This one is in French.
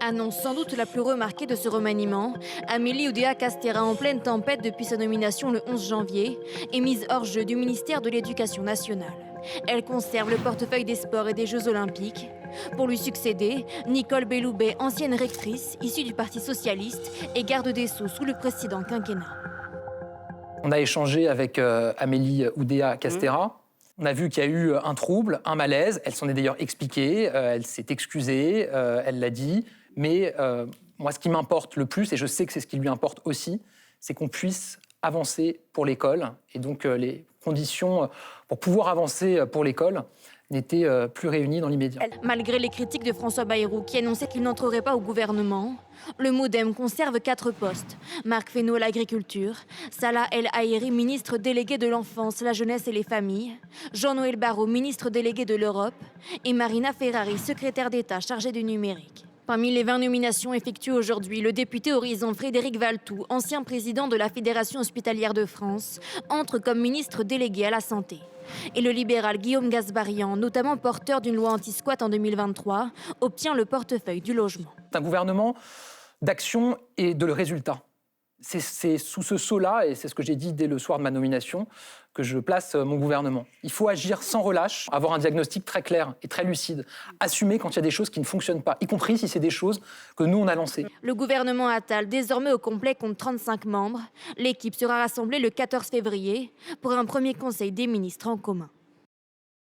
Annonce sans doute la plus remarquée de ce remaniement, Amélie Oudéa-Castéra, en pleine tempête depuis sa nomination le 11 janvier, est mise hors jeu du ministère de l'Éducation nationale. Elle conserve le portefeuille des sports et des Jeux olympiques. Pour lui succéder, Nicole Belloubet, ancienne rectrice, issue du Parti socialiste et garde des Sceaux sous le précédent quinquennat. On a échangé avec Amélie Oudéa-Castéra. On a vu qu'il y a eu un trouble, un malaise. Elle s'en est d'ailleurs expliquée, elle s'est excusée, elle l'a dit. Mais moi, ce qui m'importe le plus, et je sais que c'est ce qui lui importe aussi, c'est qu'on puisse avancer pour l'école. Et donc, les conditions pour pouvoir avancer pour l'école n'étaient plus réunies dans l'immédiat. Malgré les critiques de François Bayrou, qui annonçait qu'il n'entrerait pas au gouvernement, le MoDem conserve 4 postes. Marc Fesneau à l'agriculture, Salah El Haïry, ministre délégué de l'enfance, la jeunesse et les familles, Jean-Noël Barrot, ministre délégué de l'Europe, et Marina Ferrari, secrétaire d'État chargée du numérique. Parmi les 20 nominations effectuées aujourd'hui, le député Horizon Frédéric Valtou, ancien président de la Fédération hospitalière de France, entre comme ministre délégué à la Santé. Et le libéral Guillaume Gasbarian, notamment porteur d'une loi anti-squat en 2023, obtient le portefeuille du logement. C'est un gouvernement d'action et de résultat. C'est sous ce sceau-là, et c'est ce que j'ai dit dès le soir de ma nomination, que je place mon gouvernement. Il faut agir sans relâche, avoir un diagnostic très clair et très lucide, assumer quand il y a des choses qui ne fonctionnent pas, y compris si c'est des choses que nous, on a lancées. Le gouvernement Attal, désormais au complet, compte 35 membres. L'équipe sera rassemblée le 14 février pour un premier conseil des ministres en commun.